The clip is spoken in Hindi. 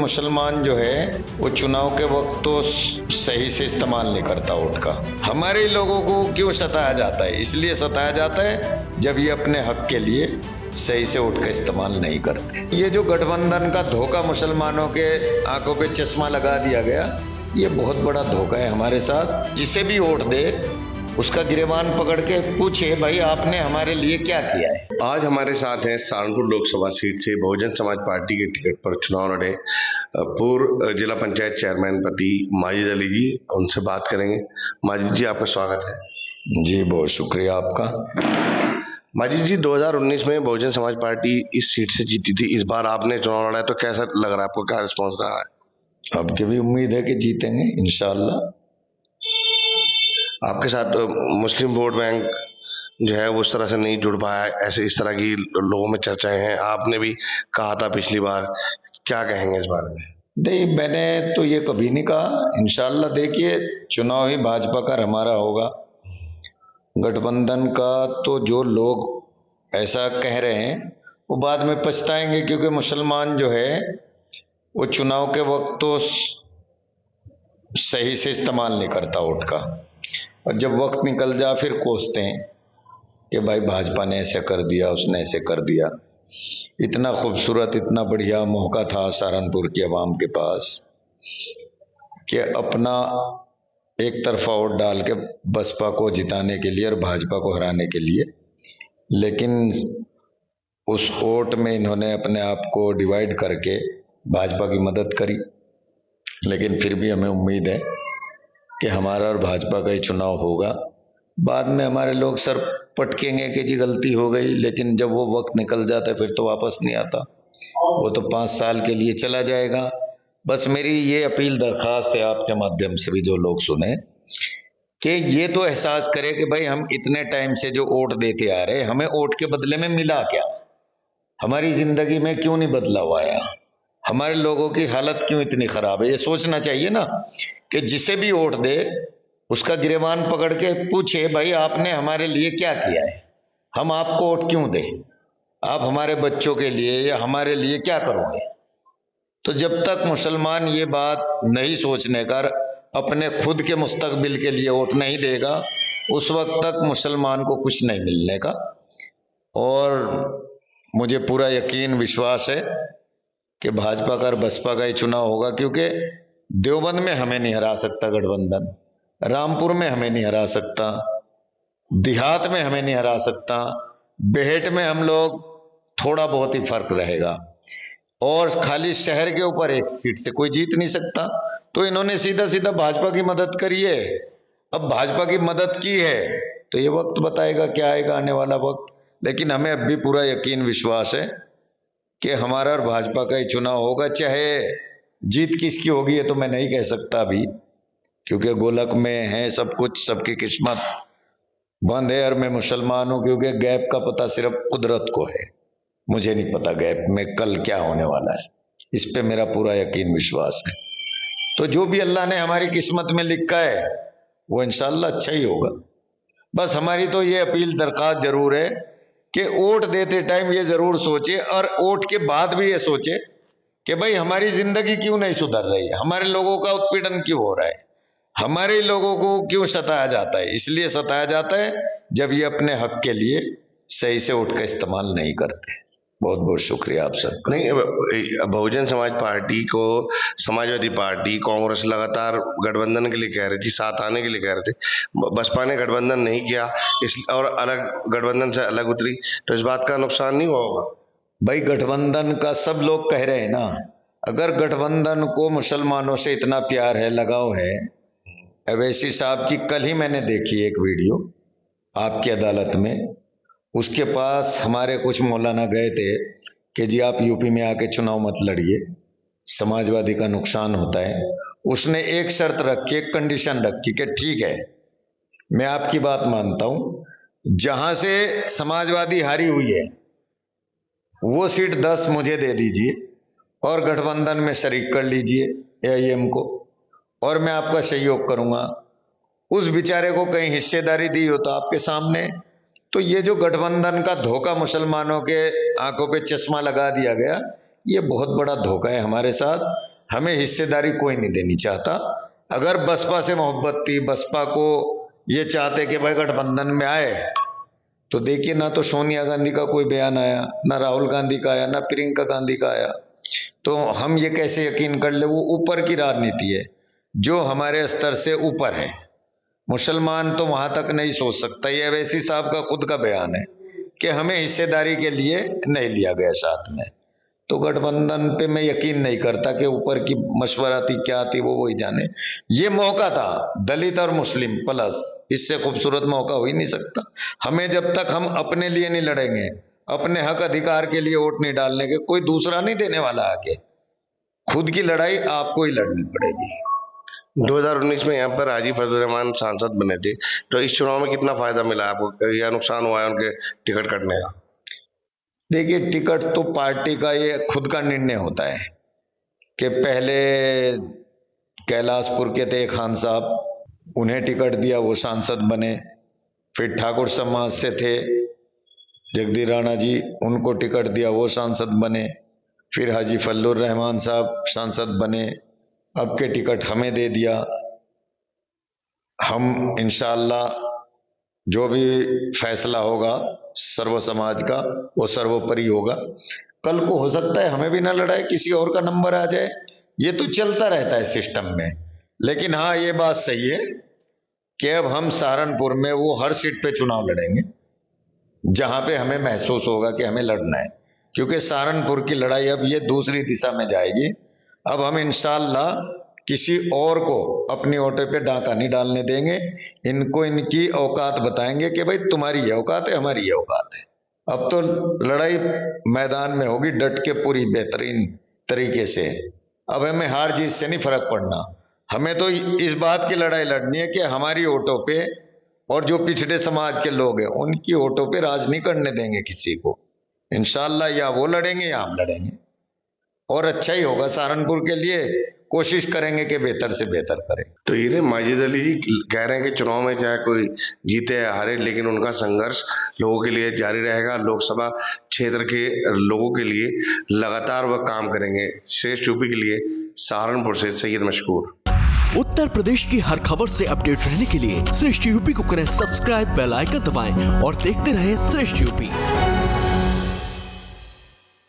मुसलमान जो है वो चुनाव के वक्त तो सही से इस्तेमाल नहीं करता वोट का। हमारे ही लोगों को क्यों सताया जाता है? इसलिए सताया जाता है जब ये अपने हक के लिए सही से वोट का इस्तेमाल नहीं करते। ये जो गठबंधन का धोखा मुसलमानों के आंखों पे चश्मा लगा दिया गया, ये बहुत बड़ा धोखा है हमारे साथ। जिसे भी वोट दे उसका गिरेबान पकड़ के पूछे, भाई आपने हमारे लिए क्या किया है। आज हमारे साथ हैं सहारनपुर लोकसभा सीट से बहुजन समाज पार्टी के टिकट पर चुनाव लड़े पूर्व जिला पंचायत चेयरमैन पति माजिद अली जी। उनसे बात करेंगे। माजिद जी, आपका स्वागत है। जी बहुत शुक्रिया आपका। माजिद जी, 2019 में बहुजन समाज पार्टी इस सीट से जीती थी। इस बार आपने चुनाव लड़ा है, तो कैसा लग रहा है आपको? क्या रिस्पॉन्स रहा है? आपकी भी उम्मीद है कि जीतेंगे इंशाअल्लाह। आपके साथ मुस्लिम वोट बैंक जो है वो उस तरह से नहीं जुड़ पाया, ऐसे इस तरह की लोगों में चर्चाएं हैं। आपने भी कहा था पिछली बार, क्या कहेंगे इस बारे में? नहीं, मैंने तो ये कभी नहीं कहा। इंशाअल्लाह देखिए, चुनाव ही भाजपा का हमारा होगा। गठबंधन का तो जो लोग ऐसा कह रहे हैं वो बाद में पछताएंगे, क्योंकि मुसलमान जो है वो चुनाव के वक्त तो सही से इस्तेमाल नहीं करता वोट का, और जब वक्त निकल जा फिर कोसते हैं कि भाई भाजपा ने ऐसे कर दिया, उसने ऐसे कर दिया। इतना खूबसूरत, इतना बढ़िया मौका था सहारनपुर की आवाम के पास कि अपना एक तरफा वोट डाल के बसपा को जिताने के लिए और भाजपा को हराने के लिए, लेकिन उस वोट में इन्होंने अपने आप को डिवाइड करके भाजपा की मदद करी। लेकिन फिर भी हमें उम्मीद है कि हमारा और भाजपा का ही चुनाव होगा। बाद में हमारे लोग सर पटकेंगे कि जी गलती हो गई, लेकिन जब वो वक्त निकल जाता है फिर तो वापस नहीं आता। वो तो 5 साल के लिए चला जाएगा। बस मेरी ये अपील दरखास्त है आपके माध्यम से भी जो लोग सुने, कि ये तो एहसास करें कि भाई हम इतने टाइम से जो वोट देते आ रहे, हमें वोट के बदले में मिला क्या? हमारी जिंदगी में क्यों नहीं बदलाव आया? हमारे लोगों की हालत क्यों इतनी खराब है? ये सोचना चाहिए ना कि जिसे भी वोट दे उसका गिरेबान पकड़ के पूछे, भाई आपने हमारे लिए क्या किया है? हम आपको वोट क्यों दें? आप हमारे बच्चों के लिए या हमारे लिए क्या करोगे? तो जब तक मुसलमान ये बात नहीं सोचने कर अपने खुद के मुस्तकबिल के लिए वोट नहीं देगा, उस वक्त तक मुसलमान को कुछ नहीं मिलने का। और मुझे पूरा यकीन विश्वास है कि भाजपा का और बसपा का ही चुनाव होगा, क्योंकि देवबंद में हमें नहीं हरा सकता गठबंधन, रामपुर में हमें नहीं हरा सकता, देहात में हमें नहीं हरा सकता, बेहेट में हम लोग थोड़ा बहुत ही फर्क रहेगा, और खाली शहर के ऊपर एक सीट से कोई जीत नहीं सकता। तो इन्होंने सीधा सीधा भाजपा की मदद करी है। अब भाजपा की मदद की है तो ये वक्त बताएगा क्या आएगा आने वाला वक्त। लेकिन हमें अब भी पूरा यकीन विश्वास है कि हमारा और भाजपा का ही चुनाव होगा। चाहे जीत किसकी होगी ये तो मैं नहीं कह सकता अभी, क्योंकि गोलक में है सब कुछ, सबकी किस्मत बंद है। और मैं मुसलमान हूं, क्योंकि गैप का पता सिर्फ कुदरत को है। मुझे नहीं पता गैप में कल क्या होने वाला है, इस पे मेरा पूरा यकीन विश्वास है। तो जो भी अल्लाह ने हमारी किस्मत में लिखा है वो इंशाअल्लाह अच्छा ही होगा। बस हमारी तो ये अपील दरखास्त जरूर है कि वोट देते टाइम ये जरूर सोचे, और वोट के बाद भी ये सोचे कि भाई हमारी जिंदगी क्यों नहीं सुधर रही है, हमारे लोगों का उत्पीड़न क्यों हो रहा है, हमारे लोगों को क्यों सताया जाता है। इसलिए सताया जाता है जब ये अपने हक के लिए सही से वोट का इस्तेमाल नहीं करते। बहुत बहुत शुक्रिया आप सबका। नहीं, बहुजन समाज पार्टी को समाजवादी पार्टी, कांग्रेस लगातार गठबंधन के लिए कह रही थी, साथ आने के लिए कह रहे थे। बसपा ने गठबंधन नहीं किया इस और अलग गठबंधन से अलग उतरी, तो इस बात का नुकसान नहीं हुआ होगा? भाई गठबंधन का सब लोग कह रहे हैं ना। अगर गठबंधन को मुसलमानों से इतना प्यार है, लगाव है, अवैसी साहब की कल ही मैंने देखी एक वीडियो आपकी अदालत में, उसके पास हमारे कुछ मौलाना गए थे कि जी आप यूपी में आके चुनाव मत लड़िए, समाजवादी का नुकसान होता है। उसने एक शर्त रखी, एक कंडीशन रखी कि ठीक है मैं आपकी बात मानता हूं, जहां से समाजवादी हारी हुई है वो सीट 10 मुझे दे दीजिए और गठबंधन में शरीक कर लीजिए एआईएम को, और मैं आपका सहयोग करूंगा। उस बेचारे को कहीं हिस्सेदारी दी हो तो आपके सामने। तो ये जो गठबंधन का धोखा मुसलमानों के आंखों पे चश्मा लगा दिया गया, ये बहुत बड़ा धोखा है हमारे साथ। हमें हिस्सेदारी कोई नहीं देनी चाहता। अगर बसपा से मोहब्बत थी, बसपा को ये चाहते कि भाई गठबंधन में आए, तो देखिए ना तो सोनिया गांधी का कोई बयान आया, ना राहुल गांधी का आया, ना प्रियंका गांधी का आया। तो हम ये कैसे यकीन कर ले? वो ऊपर की राजनीति है जो हमारे स्तर से ऊपर है। मुसलमान तो वहां तक नहीं सोच सकता। ये अवैसी साहब का खुद का बयान है कि हमें हिस्सेदारी के लिए नहीं लिया गया साथ में। तो गठबंधन पे मैं यकीन नहीं करता कि ऊपर की मशवरा थी क्या थी वो वही जाने। ये मौका था दलित और मुस्लिम प्लस, इससे खूबसूरत मौका हो ही नहीं सकता। हमें जब तक हम अपने लिए नहीं लड़ेंगे, अपने हक अधिकार के लिए वोट नहीं डालने के, कोई दूसरा नहीं देने वाला आके। खुद की लड़ाई आपको ही लड़नी पड़ेगी। 2019 में यहाँ पर हाजी फजल रहमान सांसद बने थे, तो इस चुनाव में कितना फायदा मिला आपको या नुकसान हुआ है उनके टिकट कटने का? देखिए, टिकट तो पार्टी का ये खुद का निर्णय होता है कि पहले कैलाशपुर के थे खान साहब, उन्हें टिकट दिया, वो सांसद बने। फिर ठाकुर समाज से थे जगदीश राणा जी, उनको टिकट दिया, वो सांसद बने। फिर हाजी फजलुर रहमान साहब सांसद बने, अब के टिकट हमें दे दिया। हम इंशाअल्लाह जो भी फैसला होगा सर्व समाज का वो सर्वोपरि होगा। कल को हो सकता है हमें भी ना लड़ाए, किसी और का नंबर आ जाए, ये तो चलता रहता है सिस्टम में। लेकिन हाँ, ये बात सही है कि अब हम सहारनपुर में वो हर सीट पे चुनाव लड़ेंगे जहां पे हमें महसूस होगा कि हमें लड़ना है, क्योंकि सहारनपुर की लड़ाई अब ये दूसरी दिशा में जाएगी। अब हम इंशाअल्लाह किसी और को अपनी ओटे पे डाका नहीं डालने देंगे। इनको इनकी औकात बताएंगे कि भाई तुम्हारी ये औकात है, हमारी ये औकात है। अब तो लड़ाई मैदान में होगी डट के, पूरी बेहतरीन तरीके से। अब हमें हार जीत से नहीं फर्क पड़ना, हमें तो इस बात की लड़ाई लड़नी है कि हमारी ओटों पे और जो पिछड़े समाज के लोग हैं उनकी ओटों पे राज नहीं करने देंगे किसी को। इंशाअल्लाह या वो लड़ेंगे या हम लड़ेंगे, और अच्छा ही होगा सहारनपुर के लिए। कोशिश करेंगे कि बेहतर से बेहतर करें। तो ये माजिद अली जी कह रहे हैं कि चुनाव में चाहे कोई जीते या हारे, लेकिन उनका संघर्ष लोगों के लिए जारी रहेगा। लोकसभा क्षेत्र के लोगों के लिए लगातार वह काम करेंगे। श्रेष्ठ यूपी के लिए सहारनपुर से सैयद मशकूर। उत्तर प्रदेश की हर खबर से अपडेट रहने के लिए श्रेष्ठ यूपी को करें सब्सक्राइब, बेल आइकन दबाएं और देखते रहें श्रेष्ठ यूपी।